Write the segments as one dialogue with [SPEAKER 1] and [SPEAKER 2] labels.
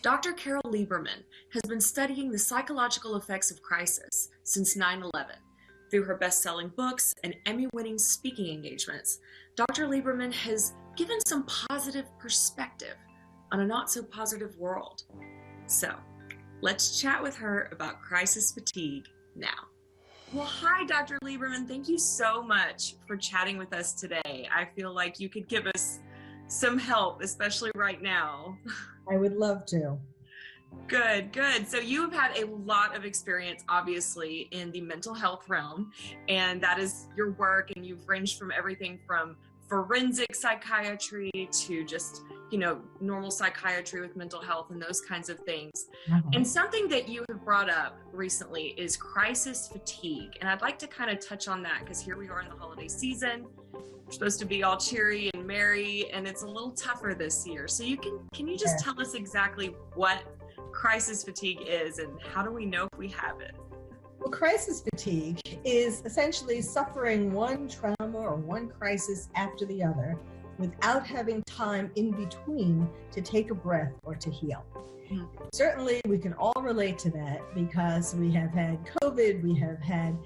[SPEAKER 1] Dr. Carole Lieberman has been studying the psychological effects of crisis since 9/11. Through her best-selling books and Emmy-winning speaking engagements, Dr. Lieberman has given some positive perspective on a not-so-positive world. So, let's chat with her about crisis fatigue now. Well, hi, Dr. Lieberman. Thank you so much for chatting with us today. I feel like you could give us some help, especially right now.
[SPEAKER 2] I would love to.
[SPEAKER 1] Good, good. So you have had a lot of experience, obviously, in the mental health realm, and that is your work, and you've ranged from everything from forensic psychiatry to just, normal psychiatry with mental health and those kinds of things. And something that you have brought up recently is crisis fatigue. And I'd like to kind of touch on that because here we are in the holiday season. We're supposed to be all cheery and merry, and it's a little tougher this year. So can you just tell us exactly what crisis fatigue is and how do we know if we have it?
[SPEAKER 2] Well, crisis fatigue is essentially suffering one trauma or one crisis after the other without having time in between to take a breath or to heal. Certainly, we can all relate to that because we have had COVID, we have had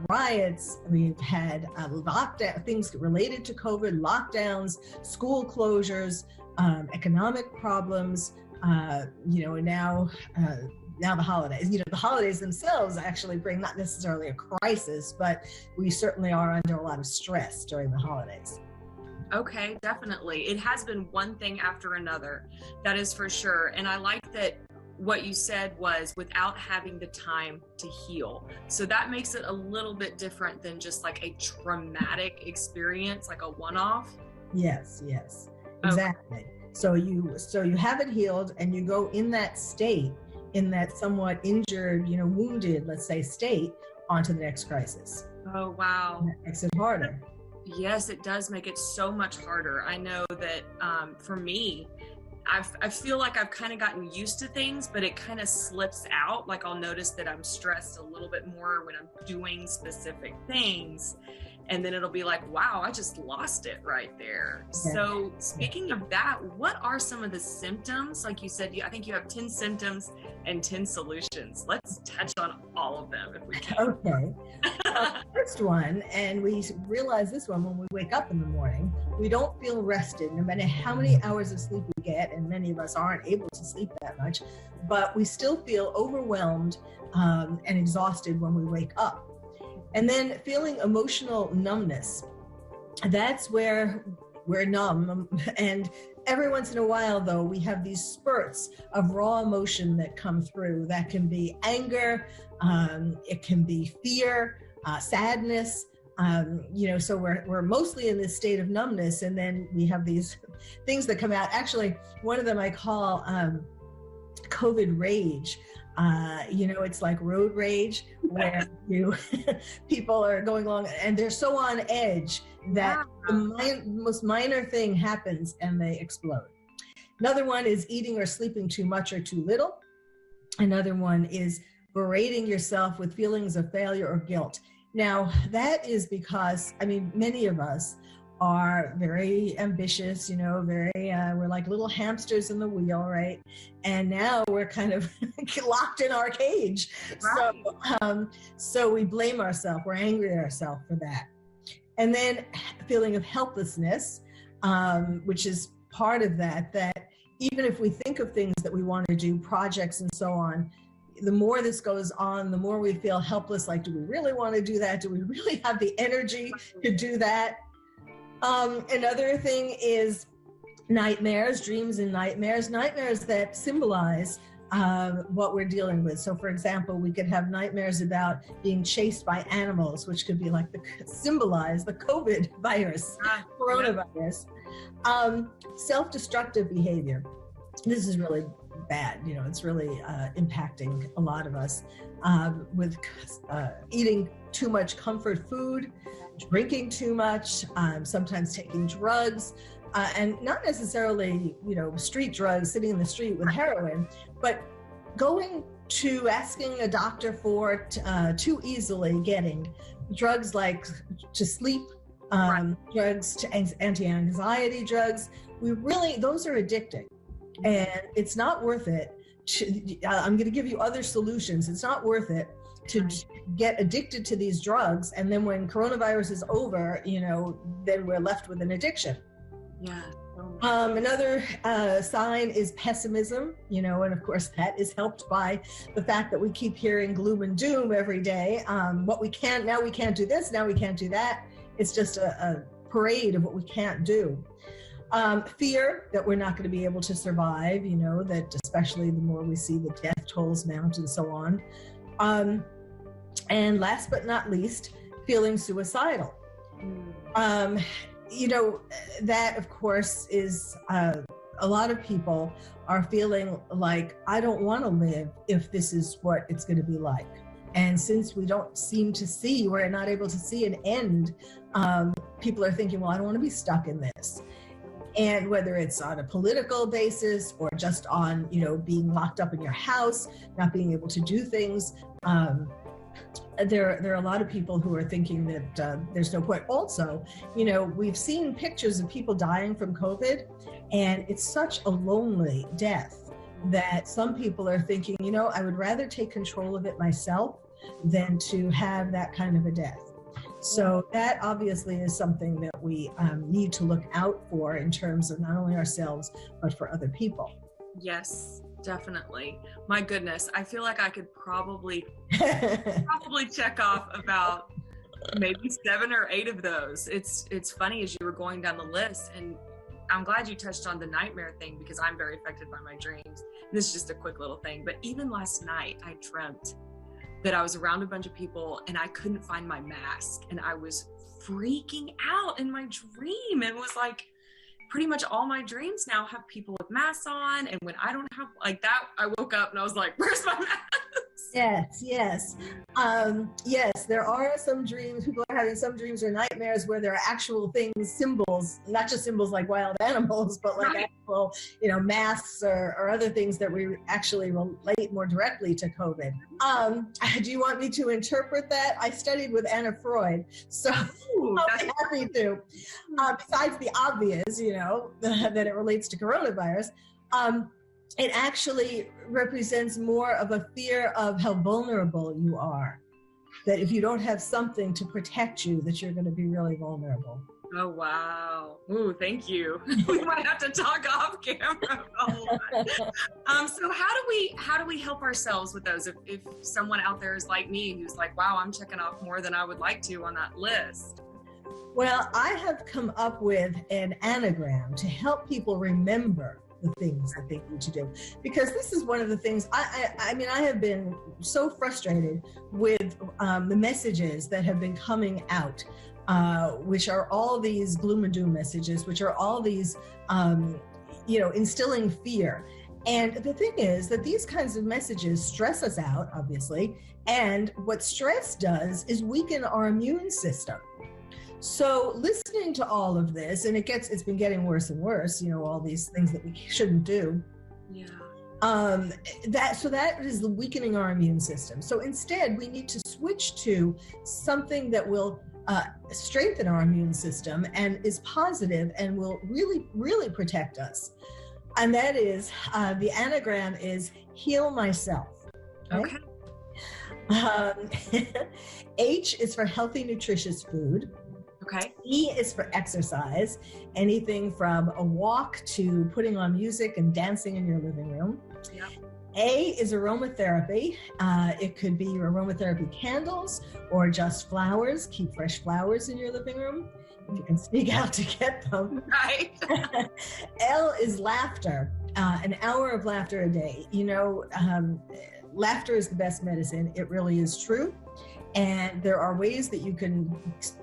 [SPEAKER 2] riots, we've had lockdown, things related to COVID, lockdowns, school closures, economic problems, and now the holidays. The holidays themselves actually bring not necessarily a crisis, but we certainly are under a lot of stress during the holidays.
[SPEAKER 1] Okay, definitely. It has been one thing after another, that is for sure. And I like that what you said was without having the time to heal. So that makes it a little bit different than just like a traumatic experience, like a one-off.
[SPEAKER 2] Yes, exactly. Okay. So you haven't healed and you go in that state, in that somewhat injured, wounded, let's say, state, onto the next crisis.
[SPEAKER 1] Oh, wow.
[SPEAKER 2] And that makes it harder.
[SPEAKER 1] Yes, it does make it so much harder. I know that for me, I feel like I've kind of gotten used to things, but it kind of slips out. Like I'll notice that I'm stressed a little bit more when I'm doing specific things. And then it'll be like, wow, I just lost it right there. Yeah. So speaking of that, what are some of the symptoms? Like you said, I think you have 10 symptoms and 10 solutions. Let's touch on all of them if we can.
[SPEAKER 2] Okay. First one, and we realize this one when we wake up in the morning, we don't feel rested no matter how many hours of sleep we get, and many of us aren't able to sleep that much, but we still feel overwhelmed and exhausted when we wake up. And then feeling emotional numbness. That's where we're numb. And every once in a while, though, we have these spurts of raw emotion that come through. That can be anger, it can be fear, sadness. So we're mostly in this state of numbness. And then we have these things that come out. Actually, one of them I call COVID rage. It's like road rage where people are going along and they're so on edge that the most minor thing happens and they explode. Another one is eating or sleeping too much or too little. Another one is berating yourself with feelings of failure or guilt. Now, that is because, many of us are very ambitious, we're like little hamsters in the wheel, right? And now we're kind of locked in our cage. Right. So we blame ourselves, we're angry at ourselves for that. And then a feeling of helplessness, which is part of that even if we think of things that we want to do, projects and so on, the more this goes on, the more we feel helpless. Like, do we really want to do that? Do we really have the energy to do that? Another thing is nightmares, dreams and nightmares that symbolize what we're dealing with. So, for example, we could have nightmares about being chased by animals, which could be like symbolize the COVID virus, coronavirus. Self-destructive behavior. This is really bad. It's really impacting a lot of us with eating too much comfort food, drinking too much, sometimes taking drugs, and not necessarily, street drugs, sitting in the street with heroin, but going to asking a doctor for too easily, getting drugs like to sleep, drugs to anti-anxiety drugs. Those are addicting. And it's not worth it. I'm going to give you other solutions. It's not worth it to get addicted to these drugs. And then when coronavirus is over, then we're left with an addiction.
[SPEAKER 1] Yeah.
[SPEAKER 2] Another sign is pessimism, and of course that is helped by the fact that we keep hearing gloom and doom every day. Now we can't do this, now we can't do that. It's just a parade of what we can't do. Fear that we're not going to be able to survive, that especially the more we see the death tolls mount and so on. And last but not least, feeling suicidal. That of course is a lot of people are feeling like, I don't want to live if this is what it's going to be like. And since we're not able to see an end, people are thinking, well, I don't want to be stuck in this. And whether it's on a political basis or just on, being locked up in your house, not being able to do things, there are a lot of people who are thinking that there's no point. Also, we've seen pictures of people dying from COVID, and it's such a lonely death that some people are thinking, I would rather take control of it myself than to have that kind of a death. So that obviously is something that we need to look out for in terms of not only ourselves, but for other people.
[SPEAKER 1] Yes, definitely. My goodness, I feel like I could probably check off about maybe 7 or 8 of those. It's funny as you were going down the list, and I'm glad you touched on the nightmare thing because I'm very affected by my dreams. This is just a quick little thing, but even last night I dreamt that I was around a bunch of people and I couldn't find my mask, and I was freaking out in my dream. It was like pretty much all my dreams now have people with masks on, and when I don't have like that, I woke up and I was like, where's my mask?
[SPEAKER 2] Yes. Yes, there are some dreams, people are having some dreams or nightmares where there are actual things, symbols, not just symbols like wild animals, but like actual, masks or other things that we actually relate more directly to COVID. Do you want me to interpret that? I studied with Anna Freud, so I'll be happy to. Besides the obvious, that it relates to coronavirus, it actually represents more of a fear of how vulnerable you are. That if you don't have something to protect you, that you're going to be really vulnerable.
[SPEAKER 1] Oh, wow. Ooh, thank you. We might have to talk off camera a lot. So how do we help ourselves with those? If someone out there is like me, who's like, wow, I'm checking off more than I would like to on that list.
[SPEAKER 2] Well, I have come up with an anagram to help people remember the things that they need to do, because this is one of the things I have been so frustrated with the messages that have been coming out, which are all these gloom and doom messages, which are all these instilling fear. And the thing is that these kinds of messages stress us out, obviously, and what stress does is weaken our immune system. So listening to all of this, and it's been getting worse and worse, all these things that we shouldn't do.
[SPEAKER 1] Yeah.
[SPEAKER 2] That is weakening our immune system. So instead, we need to switch to something that will strengthen our immune system and is positive and will really, really protect us. And that is, the anagram is heal myself.
[SPEAKER 1] Okay.
[SPEAKER 2] H is for healthy, nutritious food.
[SPEAKER 1] Okay.
[SPEAKER 2] E is for exercise, anything from a walk to putting on music and dancing in your living room.
[SPEAKER 1] Yep.
[SPEAKER 2] A is aromatherapy. It could be aromatherapy candles or just flowers. Keep fresh flowers in your living room if you can sneak out to get them.
[SPEAKER 1] Right.
[SPEAKER 2] L is laughter. An hour of laughter a day. Laughter is the best medicine. It really is true. And there are ways that you can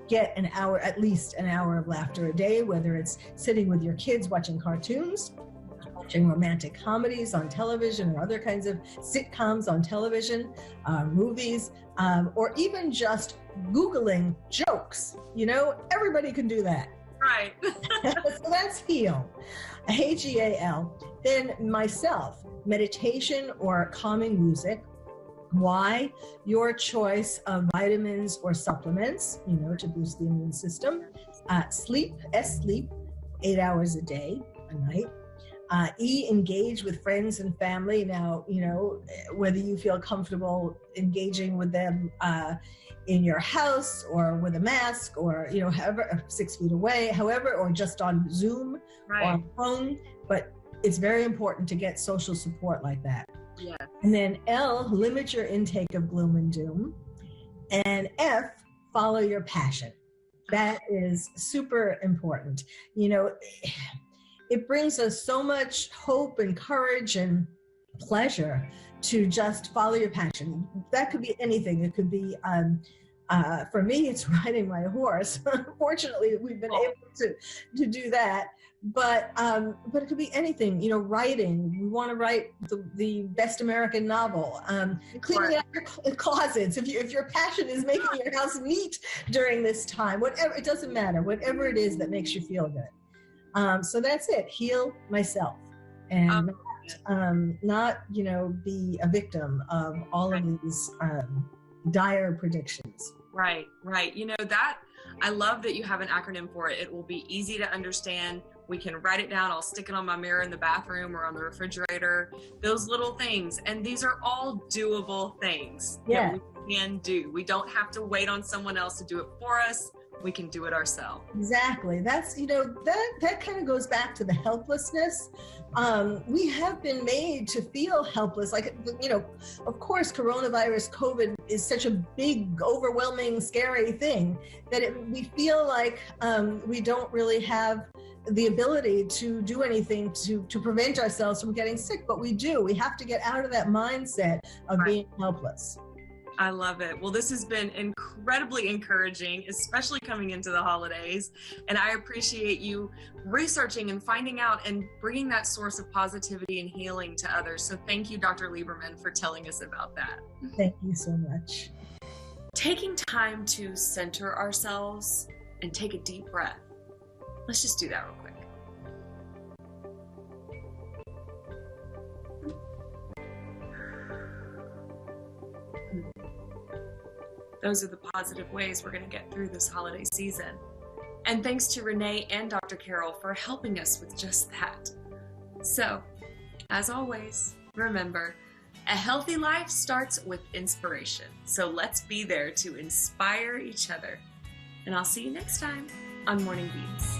[SPEAKER 2] get at least an hour of laughter a day, whether it's sitting with your kids watching cartoons, watching romantic comedies on television or other kinds of sitcoms on television, movies, or even just Googling jokes. Everybody can do that.
[SPEAKER 1] Right.
[SPEAKER 2] So that's heal, Heal. Then myself, meditation or calming music. Why? Your choice of vitamins or supplements, to boost the immune system. Sleep, 8 hours a day, a night. E, engage with friends and family. Now, whether you feel comfortable engaging with them in your house or with a mask or, however, 6 feet away, however, or just on Zoom or on phone. But it's very important to get social support like that.
[SPEAKER 1] Yes.
[SPEAKER 2] And then L, limit your intake of gloom and doom. And F, follow your passion. That is super important. It brings us so much hope and courage and pleasure to just follow your passion. That could be anything. It could be, for me, it's riding my horse. Fortunately, we've been able to do that. But it could be anything, writing. We want to write the best American novel, cleaning out your closets. If your passion is making your house neat during this time, whatever, it doesn't matter, whatever it is that makes you feel good. So that's it. Heal myself and not, be a victim of all of these dire predictions.
[SPEAKER 1] Right. That I love that you have an acronym for it. It will be easy to understand. We can write it down. I'll stick it on my mirror in the bathroom or on the refrigerator. Those little things. And these are all doable things that we can do. We don't have to wait on someone else to do it for us. We can do it ourselves.
[SPEAKER 2] Exactly. That's, that kind of goes back to the helplessness. We have been made to feel helpless. Like, of course, coronavirus, COVID is such a big, overwhelming, scary thing that we feel like we don't really have the ability to do anything to prevent ourselves from getting sick, but we do. We have to get out of that mindset of being helpless.
[SPEAKER 1] I love it. Well, this has been incredibly encouraging, especially coming into the holidays. And I appreciate you researching and finding out and bringing that source of positivity and healing to others. So thank you, Dr. Lieberman, for telling us about that.
[SPEAKER 2] Thank you so much.
[SPEAKER 1] Taking time to center ourselves and take a deep breath. Let's just do that real quick. Those are the positive ways we're going to get through this holiday season. And thanks to Renee and Dr. Carole for helping us with just that. So, as always, remember, a healthy life starts with inspiration. So let's be there to inspire each other. And I'll see you next time on Morning Beats.